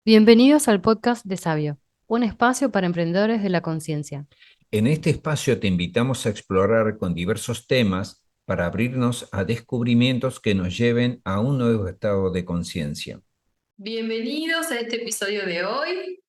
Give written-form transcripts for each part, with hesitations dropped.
Bienvenidos al podcast de Sabio, un espacio para emprendedores de la conciencia. En este espacio te invitamos a explorar con diversos temas para abrirnos a descubrimientos que nos lleven a un nuevo estado de conciencia. Bienvenidos a este episodio de hoy.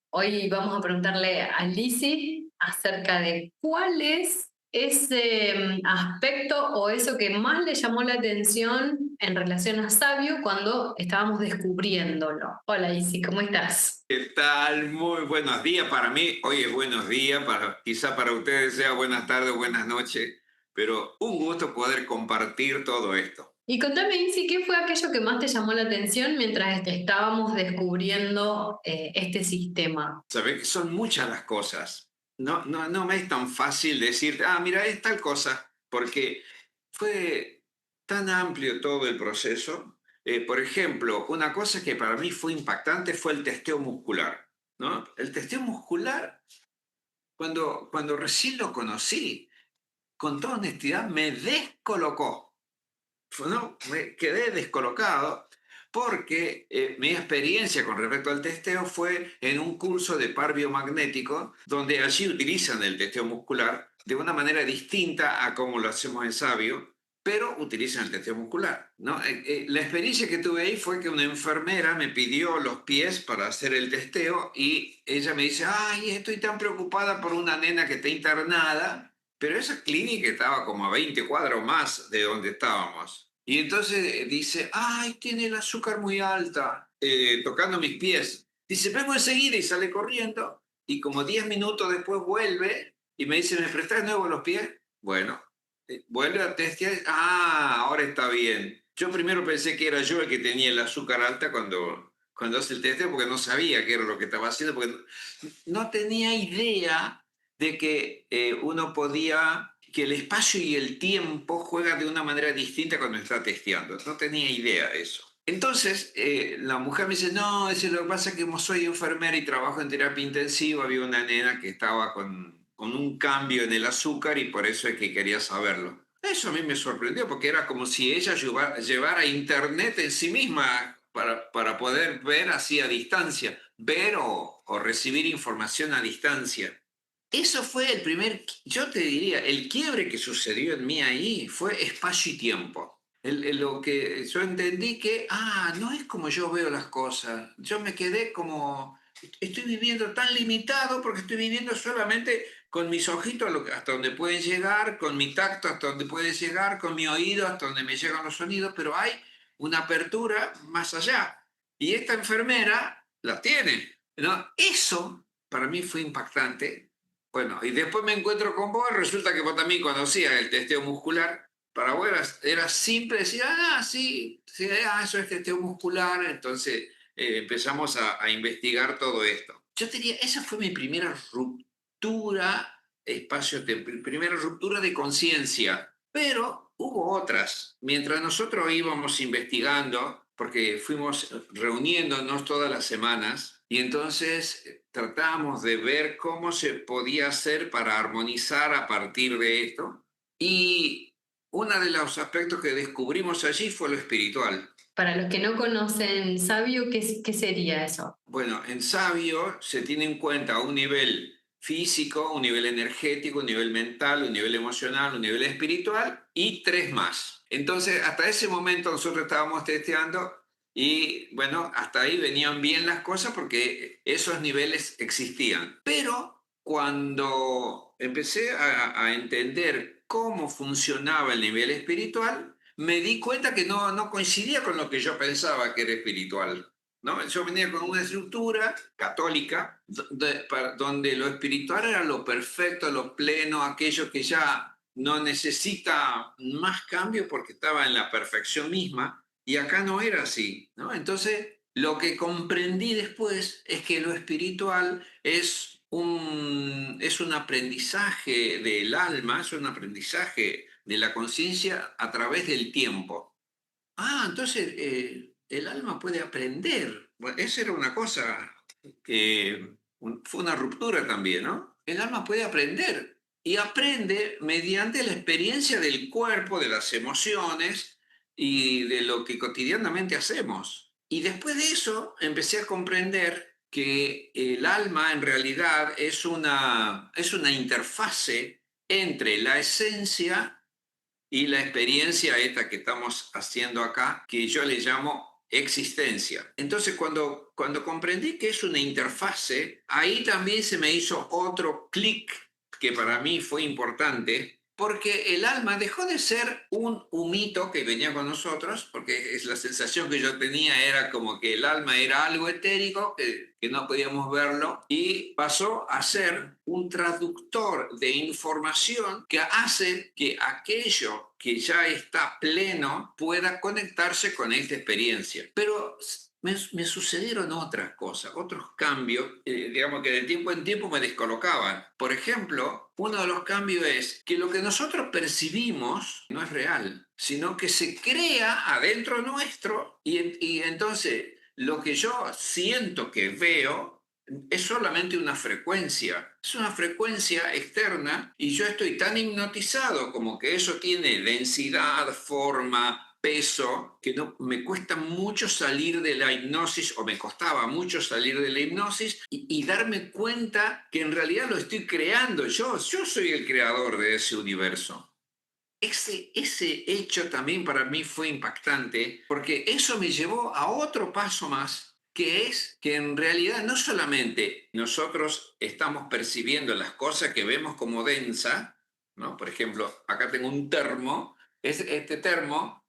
Hoy vamos a preguntarle a Lizzy acerca de cuál es ese aspecto o eso que más le llamó la atención en relación a Sabio cuando estábamos descubriéndolo. Hola Lizzy, ¿cómo estás? ¿Qué tal? Muy buenos días. Para mí, hoy es buenos días, quizá para ustedes sea buenas tardes o buenas noches, pero un gusto poder compartir todo esto. Y contame, Lizzy, ¿qué fue aquello que más te llamó la atención mientras estábamos descubriendo este sistema? Sabés que son muchas las cosas. No me es tan fácil decir, mira, es tal cosa, porque fue tan amplio todo el proceso. Por ejemplo, una cosa que para mí fue impactante fue el testeo muscular, ¿no? El testeo muscular, cuando recién lo conocí, con toda honestidad, me descolocó. ¿No? Me quedé descolocado porque mi experiencia con respecto al testeo fue en un curso de par biomagnético, donde allí utilizan el testeo muscular de una manera distinta a como lo hacemos en Sabio, pero utilizan el testeo muscular, ¿no? La experiencia que tuve ahí fue que una enfermera me pidió los pies para hacer el testeo y ella me dice, ay, estoy tan preocupada por una nena que está internada, pero esa clínica estaba como a 20 cuadros más de donde estábamos. Y entonces dice, ay, tiene el azúcar muy alta, tocando mis pies. Dice, vengo enseguida y sale corriendo. Y como 10 minutos después vuelve y me dice, ¿me prestás de nuevo los pies? Bueno, vuelve a testear. Ah, ahora está bien. Yo primero pensé que era yo el que tenía el azúcar alta cuando hace el testeo, porque no sabía qué era lo que estaba haciendo, porque no tenía idea de que uno podía, que el espacio y el tiempo juegan de una manera distinta cuando está testeando. No tenía idea de eso. Entonces, la mujer me dice, no, es lo que pasa es que como soy enfermera y trabajo en terapia intensiva, había una nena que estaba con un cambio en el azúcar y por eso es que quería saberlo. Eso a mí me sorprendió porque era como si ella llevara internet en sí misma para poder ver así a distancia, ver o recibir información a distancia. Eso fue el primer, yo te diría, el quiebre que sucedió en mí ahí fue espacio y tiempo. Lo que yo entendí que, no es como yo veo las cosas. Yo me quedé como, estoy viviendo tan limitado porque estoy viviendo solamente con mis ojitos hasta donde pueden llegar, con mi tacto hasta donde puede llegar, con mi oído hasta donde me llegan los sonidos, pero hay una apertura más allá. Y esta enfermera la tiene, ¿no? Eso para mí fue impactante. Bueno, y después me encuentro con vos, resulta que vos también conocías el testeo muscular. Para vos era simple decir, sí, sí, eso es testeo muscular. Entonces empezamos a investigar todo esto. Yo diría, esa fue mi primera ruptura primera ruptura de conciencia, pero hubo otras. Mientras nosotros íbamos investigando, porque fuimos reuniéndonos todas las semanas, y entonces tratamos de ver cómo se podía hacer para armonizar a partir de esto. Y uno de los aspectos que descubrimos allí fue lo espiritual. Para los que no conocen Sabio, ¿qué sería eso? Bueno, en Sabio se tiene en cuenta un nivel físico, un nivel energético, un nivel mental, un nivel emocional, un nivel espiritual y tres más. Entonces, hasta ese momento nosotros estábamos testeando y bueno, hasta ahí venían bien las cosas porque esos niveles existían. Pero cuando empecé a entender cómo funcionaba el nivel espiritual, me di cuenta que no coincidía con lo que yo pensaba que era espiritual. ¿No? Yo venía con una estructura católica donde lo espiritual era lo perfecto, lo pleno, aquello que ya no necesita más cambio porque estaba en la perfección misma, y acá no era así, ¿no? Entonces, lo que comprendí después es que lo espiritual es un aprendizaje del alma, es un aprendizaje de la conciencia a través del tiempo. Entonces el alma puede aprender. Bueno, esa era una cosa que fue una ruptura también, ¿no? El alma puede aprender y aprende mediante la experiencia del cuerpo, de las emociones y de lo que cotidianamente hacemos. Y después de eso empecé a comprender que el alma en realidad es una interfase entre la esencia y la experiencia esta que estamos haciendo acá, que yo le llamo existencia. Entonces, cuando comprendí que es una interfase, ahí también se me hizo otro clic que para mí fue importante, porque el alma dejó de ser un humito que venía con nosotros, porque es la sensación que yo tenía era como que el alma era algo etérico, que no podíamos verlo, y pasó a ser un traductor de información que hace que aquello que ya está pleno pueda conectarse con esta experiencia. Pero me sucedieron otras cosas, otros cambios, digamos que de tiempo en tiempo me descolocaban. Por ejemplo, uno de los cambios es que lo que nosotros percibimos no es real, sino que se crea adentro nuestro y entonces lo que yo siento que veo es solamente una frecuencia, es una frecuencia externa y yo estoy tan hipnotizado como que eso tiene densidad, forma, peso, que no, me cuesta mucho salir de la hipnosis o me costaba mucho salir de la hipnosis y darme cuenta que en realidad lo estoy creando yo soy el creador de ese universo. Ese hecho también para mí fue impactante porque eso me llevó a otro paso más, que es que en realidad no solamente nosotros estamos percibiendo las cosas que vemos como densa, ¿no? Por ejemplo, acá tengo un termo, este termo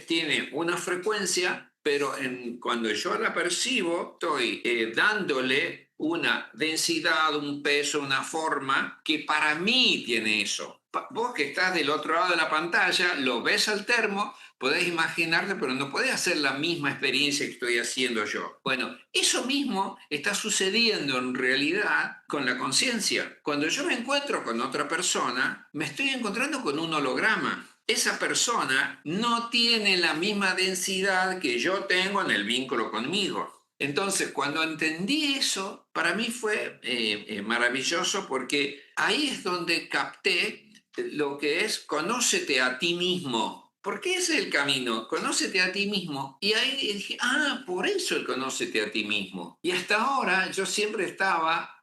tiene una frecuencia, pero cuando yo la percibo, estoy dándole una densidad, un peso, una forma que para mí tiene eso. Vos que estás del otro lado de la pantalla, lo ves al termo, podés imaginarte, pero no podés hacer la misma experiencia que estoy haciendo yo. Bueno, eso mismo está sucediendo en realidad con la conciencia. Cuando yo me encuentro con otra persona, me estoy encontrando con un holograma. Esa persona no tiene la misma densidad que yo tengo en el vínculo conmigo. Entonces, cuando entendí eso, para mí fue maravilloso porque ahí es donde capté lo que es conócete a ti mismo. Porque ese es el camino, conócete a ti mismo. Y ahí dije, ah, por eso el conócete a ti mismo. Y hasta ahora yo siempre estaba,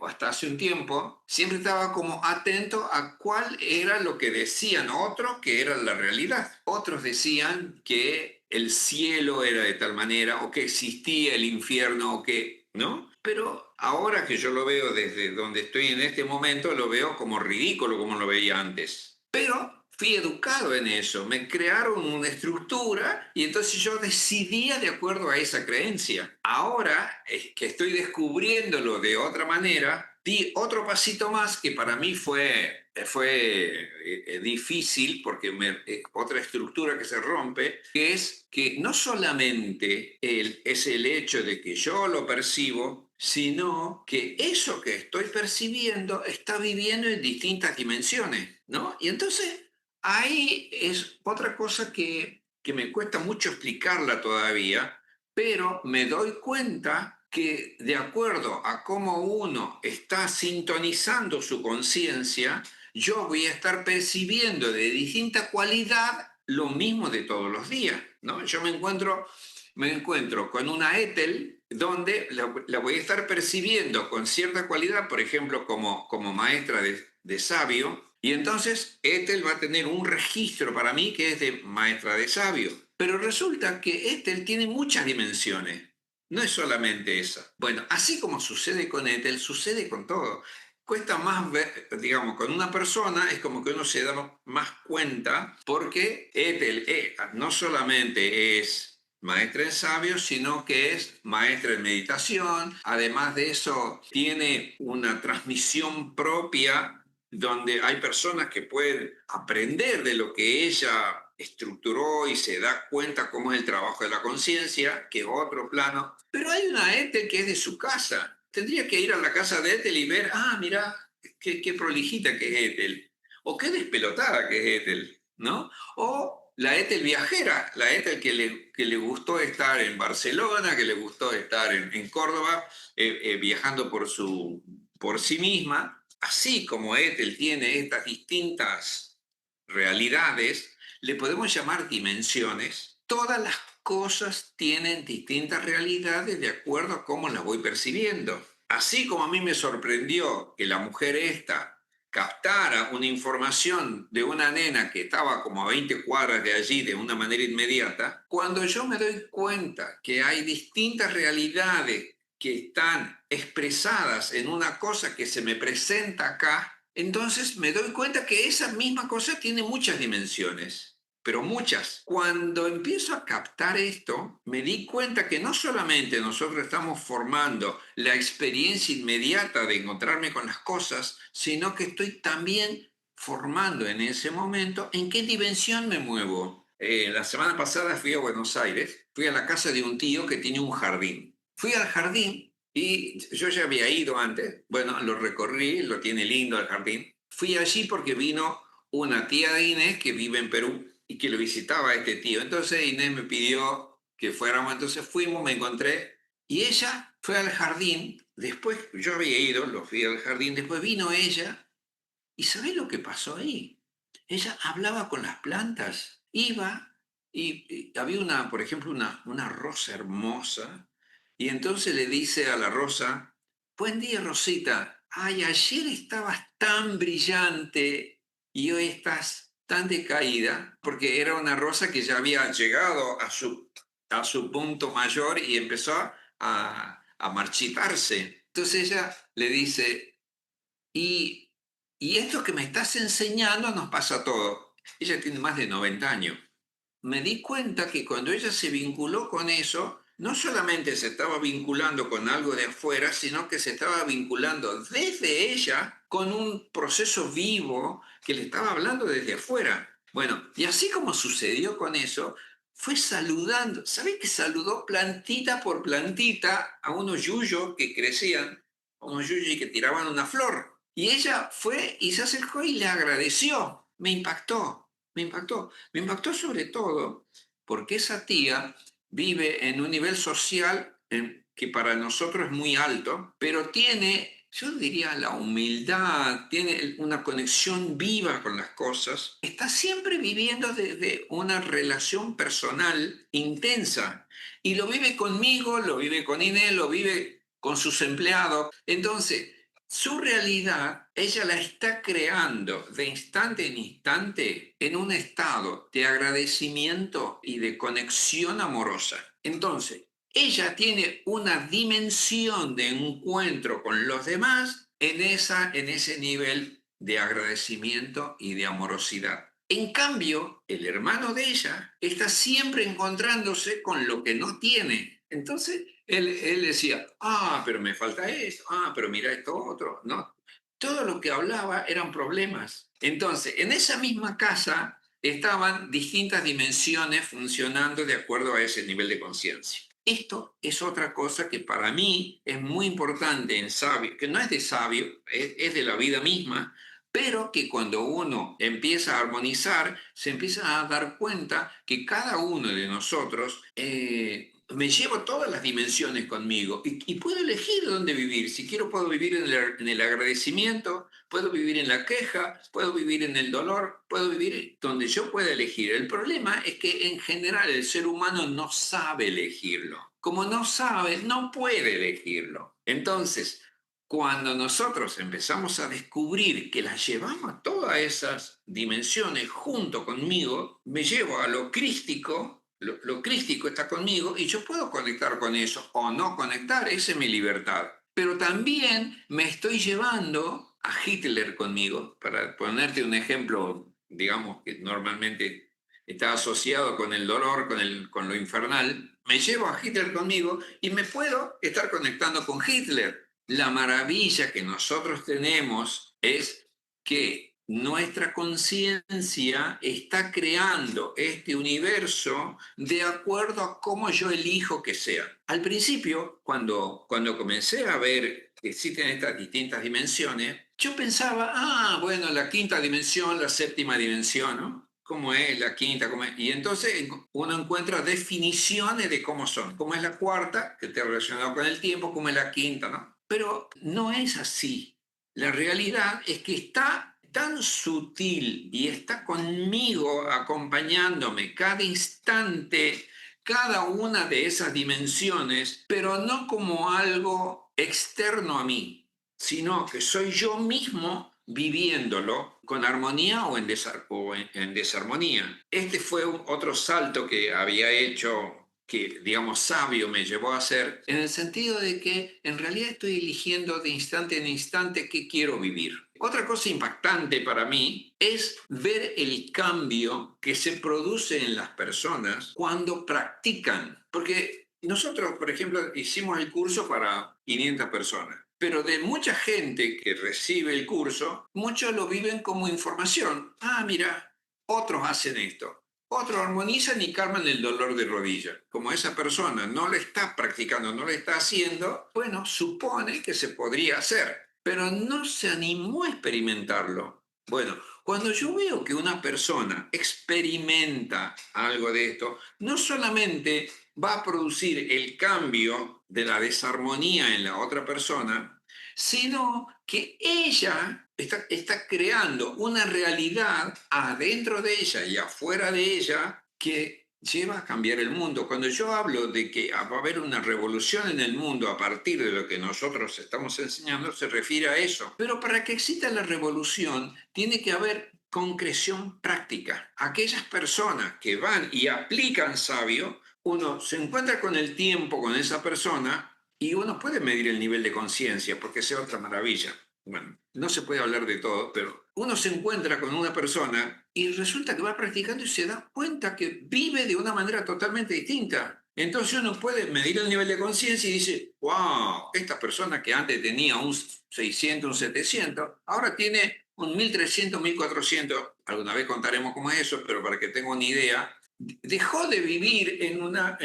o hasta hace un tiempo, siempre estaba como atento a cuál era lo que decían otros que era la realidad. Otros decían que el cielo era de tal manera, o que existía el infierno, o que, ¿no? Pero ahora que yo lo veo desde donde estoy en este momento, lo veo como ridículo como lo veía antes. Pero fui educado en eso, me crearon una estructura y entonces yo decidía de acuerdo a esa creencia. Ahora que estoy descubriéndolo de otra manera, di otro pasito más que para mí fue difícil porque otra estructura que se rompe, que es que no solamente es el hecho de que yo lo percibo, sino que eso que estoy percibiendo está viviendo en distintas dimensiones, ¿no? Y entonces ahí es otra cosa que me cuesta mucho explicarla todavía, pero me doy cuenta que de acuerdo a cómo uno está sintonizando su conciencia, yo voy a estar percibiendo de distinta cualidad lo mismo de todos los días, ¿no? Yo me encuentro con una Ethel donde la voy a estar percibiendo con cierta cualidad, por ejemplo, como maestra de sabio, y entonces Ethel va a tener un registro para mí que es de maestra de sabio. Pero resulta que Ethel tiene muchas dimensiones. No es solamente esa. Bueno, así como sucede con Ethel, sucede con todo. Cuesta más ver, digamos, con una persona es como que uno se da más cuenta porque Ethel no solamente es maestra en sabios, sino que es maestra en meditación. Además de eso, tiene una transmisión propia donde hay personas que pueden aprender de lo que ella estructuró y se da cuenta cómo es el trabajo de la conciencia, que es otro plano. Pero hay una Ethel que es de su casa. Tendría que ir a la casa de Ethel y ver, ah, mira, qué prolijita que es Ethel. O qué despelotada que es Ethel, ¿no? O la Ethel viajera, la Ethel que le gustó estar en Barcelona, que le gustó estar en Córdoba, viajando por sí misma. Así como Ethel tiene estas distintas realidades, le podemos llamar dimensiones, todas las cosas tienen distintas realidades de acuerdo a cómo las voy percibiendo. Así como a mí me sorprendió que la mujer esta captara una información de una nena que estaba como a 20 cuadras de allí de una manera inmediata, cuando yo me doy cuenta que hay distintas realidades que están expresadas en una cosa que se me presenta acá, entonces me doy cuenta que esa misma cosa tiene muchas dimensiones, pero muchas. Cuando empiezo a captar esto, me di cuenta que no solamente nosotros estamos formando la experiencia inmediata de encontrarme con las cosas, sino que estoy también formando en ese momento en qué dimensión me muevo. La semana pasada fui a Buenos Aires, fui a la casa de un tío que tiene un jardín. Fui al jardín y yo ya había ido antes. Bueno, lo recorrí, lo tiene lindo el jardín. Fui allí porque vino una tía de Inés que vive en Perú y que lo visitaba a este tío. Entonces Inés me pidió que fuéramos, entonces fuimos, me encontré y ella fue al jardín. Después yo había ido, lo fui al jardín, después vino ella y ¿sabés lo que pasó ahí? Ella hablaba con las plantas, iba y había una, por ejemplo, una rosa hermosa y entonces le dice a la rosa, buen día Rosita, ay, ayer estabas tan brillante y hoy estás tan decaída, porque era una rosa que ya había llegado a su punto mayor y empezó a marchitarse. Entonces ella le dice, y, y esto que me estás enseñando nos pasa a todos. Ella tiene más de 90 años. Me di cuenta que cuando ella se vinculó con eso, no solamente se estaba vinculando con algo de afuera, sino que se estaba vinculando desde ella con un proceso vivo que le estaba hablando desde afuera. Bueno, y así como sucedió con eso, fue saludando. ¿Sabes que saludó plantita por plantita a unos yuyos que crecían, a unos yuyos que tiraban una flor? Y ella fue y se acercó y le agradeció. Me impactó, me impactó. Me impactó sobre todo porque esa tía vive en un nivel social que para nosotros es muy alto, pero tiene, yo diría, la humildad, tiene una conexión viva con las cosas, está siempre viviendo desde una relación personal intensa y lo vive conmigo, lo vive con Inés, lo vive con sus empleados. Entonces, su realidad, ella la está creando de instante en instante en un estado de agradecimiento y de conexión amorosa. Entonces, ella tiene una dimensión de encuentro con los demás en ese nivel de agradecimiento y de amorosidad. En cambio, el hermano de ella está siempre encontrándose con lo que no tiene. Entonces, él decía, ah, pero me falta esto, ah, pero mira esto otro. No, todo lo que hablaba eran problemas. Entonces, en esa misma casa estaban distintas dimensiones funcionando de acuerdo a ese nivel de conciencia. Esto es otra cosa que para mí es muy importante en sabio, que no es de sabio, es de la vida misma, pero que cuando uno empieza a armonizar, se empieza a dar cuenta que cada uno de nosotros me llevo todas las dimensiones conmigo y puedo elegir dónde vivir. Si quiero, puedo vivir en el agradecimiento, puedo vivir en la queja, puedo vivir en el dolor, puedo vivir donde yo pueda elegir. El problema es que en general el ser humano no sabe elegirlo. Como no sabe, no puede elegirlo. Entonces, cuando nosotros empezamos a descubrir que las llevamos todas esas dimensiones junto conmigo, me llevo a lo crístico, lo crístico está conmigo y yo puedo conectar con eso o no conectar, esa es mi libertad. Pero también me estoy llevando a Hitler conmigo, para ponerte un ejemplo, digamos que normalmente está asociado con el dolor, con lo infernal, me llevo a Hitler conmigo y me puedo estar conectando con Hitler. La maravilla que nosotros tenemos es que nuestra conciencia está creando este universo de acuerdo a cómo yo elijo que sea. Al principio, cuando comencé a ver que existen estas distintas dimensiones, yo pensaba, ah, bueno, la quinta dimensión, la séptima dimensión, ¿no? ¿Cómo es la quinta? ¿Cómo es? Y entonces uno encuentra definiciones de cómo son. ¿Cómo es la cuarta? Que te relacionado con el tiempo. ¿Cómo es la quinta? ¿No? Pero no es así. La realidad es que está tan sutil y está conmigo acompañándome cada instante cada una de esas dimensiones, pero no como algo externo a mí, sino que soy yo mismo viviéndolo con armonía o en desarmonía. Este fue otro salto que había hecho, que digamos sabio me llevó a hacer, en el sentido de que en realidad estoy eligiendo de instante en instante qué quiero vivir. Otra cosa impactante para mí es ver el cambio que se produce en las personas cuando practican. Porque nosotros, por ejemplo, hicimos el curso para 500 personas. Pero de mucha gente que recibe el curso, muchos lo viven como información. Ah, mira, otros hacen esto. Otros armonizan y calman el dolor de rodilla. Como esa persona no lo está practicando, no lo está haciendo, bueno, supone que se podría hacer, pero no se animó a experimentarlo. Bueno, cuando yo veo que una persona experimenta algo de esto, no solamente va a producir el cambio de la desarmonía en la otra persona, sino que ella está creando una realidad adentro de ella y afuera de ella que lleva a cambiar el mundo. Cuando yo hablo de que va a haber una revolución en el mundo a partir de lo que nosotros estamos enseñando, se refiere a eso. Pero para que exista la revolución, tiene que haber concreción práctica. Aquellas personas que van y aplican sabio, uno se encuentra con el tiempo con esa persona y uno puede medir el nivel de conciencia, porque esa es otra maravilla. Bueno, no se puede hablar de todo, pero uno se encuentra con una persona y resulta que va practicando y se da cuenta que vive de una manera totalmente distinta. Entonces uno puede medir el nivel de conciencia y dice, wow, esta persona que antes tenía un 600, un 700, ahora tiene un 1300, 1400. Alguna vez contaremos cómo es eso, pero para que tenga una idea, dejó de vivir en una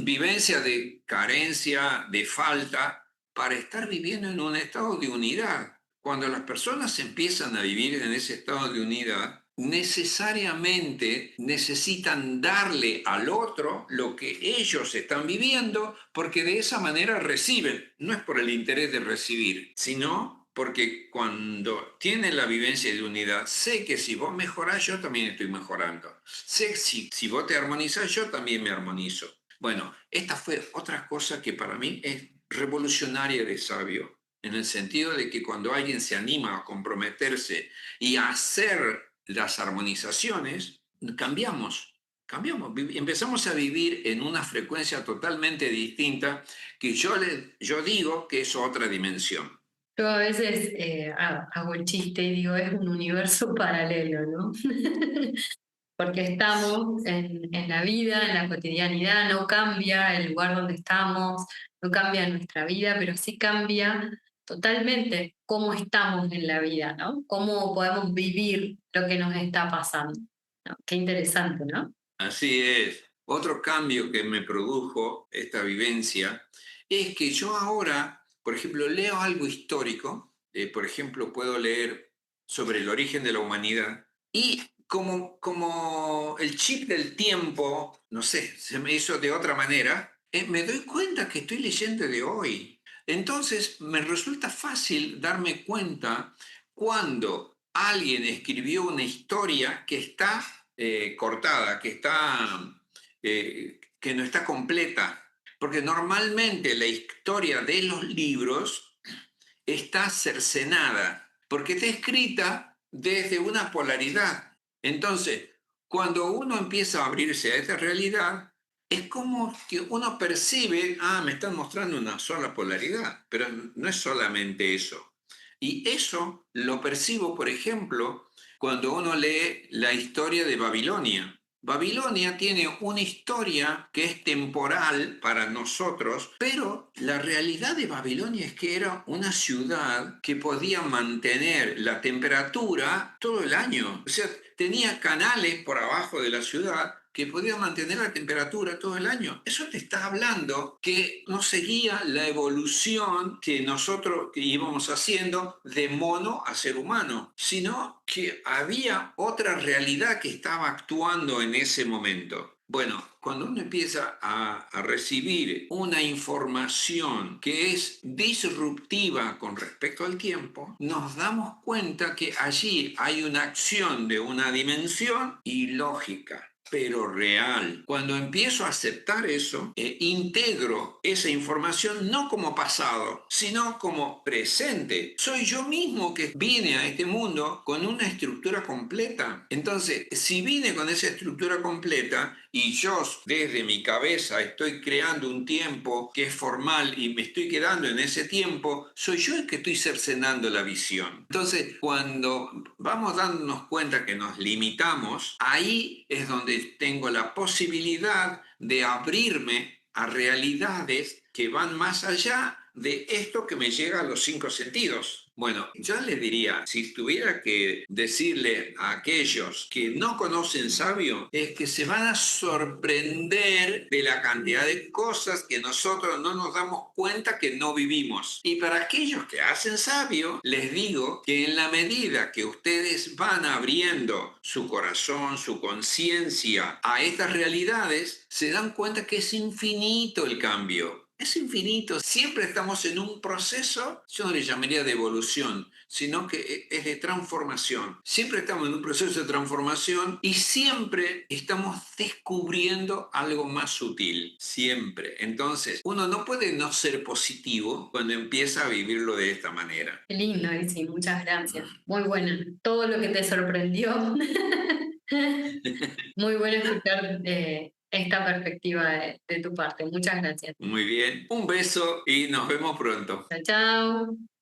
vivencia de carencia, de falta, para estar viviendo en un estado de unidad. Cuando las personas empiezan a vivir en ese estado de unidad, necesariamente necesitan darle al otro lo que ellos están viviendo, porque de esa manera reciben. No es por el interés de recibir, sino porque cuando tienen la vivencia de unidad, sé que si vos mejorás, yo también estoy mejorando. Sé que si vos te armonizás, yo también me armonizo. Bueno, esta fue otra cosa que para mí es revolucionaria de sabio, en el sentido de que cuando alguien se anima a comprometerse y a hacer las armonizaciones, cambiamos, empezamos a vivir en una frecuencia totalmente distinta que yo digo que es otra dimensión. Yo a veces hago el chiste y digo, es un universo paralelo, ¿no? Porque estamos en la vida, en la cotidianidad, no cambia el lugar donde estamos, no cambia nuestra vida, pero sí cambia totalmente cómo estamos en la vida, ¿no? Cómo podemos vivir lo que nos está pasando, ¿no? Qué interesante, ¿no? Así es. Otro cambio que me produjo esta vivencia es que yo ahora, por ejemplo, leo algo histórico, por ejemplo, puedo leer sobre el origen de la humanidad y como el chip del tiempo, no sé, se me hizo de otra manera, me doy cuenta que estoy leyendo de hoy. Entonces, me resulta fácil darme cuenta cuando alguien escribió una historia que está cortada, que no está completa. Porque normalmente la historia de los libros está cercenada, porque está escrita desde una polaridad. Entonces, cuando uno empieza a abrirse a esta realidad, es como que uno percibe, ah, me están mostrando una sola polaridad, pero no es solamente eso. Y eso lo percibo, por ejemplo, cuando uno lee la historia de Babilonia. Babilonia tiene una historia que es temporal para nosotros, pero la realidad de Babilonia es que era una ciudad que podía mantener la temperatura todo el año. O sea, tenía canales por abajo de la ciudad que podía mantener la temperatura todo el año. Eso te está hablando que no seguía la evolución que nosotros íbamos haciendo de mono a ser humano, sino que había otra realidad que estaba actuando en ese momento. Bueno, cuando uno empieza a recibir una información que es disruptiva con respecto al tiempo, nos damos cuenta que allí hay una acción de una dimensión ilógica. pero real. Cuando empiezo a aceptar eso, integro esa información no como pasado, sino como presente. Soy yo mismo que vine a este mundo con una estructura completa. Entonces, si vine con esa estructura completa y yo desde mi cabeza estoy creando un tiempo que es formal y me estoy quedando en ese tiempo, soy yo el que estoy cercenando la visión. Entonces, cuando vamos dándonos cuenta que nos limitamos, ahí es donde tengo la posibilidad de abrirme a realidades que van más allá de esto que me llega a los cinco sentidos. Bueno, yo les diría, si tuviera que decirle a aquellos que no conocen sabio, es que se van a sorprender de la cantidad de cosas que nosotros no nos damos cuenta que no vivimos. Y para aquellos que hacen sabio, les digo que en la medida que ustedes van abriendo su corazón, su conciencia a estas realidades, se dan cuenta que es infinito el cambio. Es infinito. Siempre estamos en un proceso, yo no le llamaría de evolución, sino que es de transformación. Siempre estamos en un proceso de transformación y siempre estamos descubriendo algo más sutil. Siempre. Entonces, uno no puede no ser positivo cuando empieza a vivirlo de esta manera. Qué lindo, Lizzy, muchas gracias. Muy buena. Todo lo que te sorprendió. Muy bueno escuchar esta perspectiva de tu parte. Muchas gracias. Muy bien. Un beso y nos vemos pronto. Chao, chao.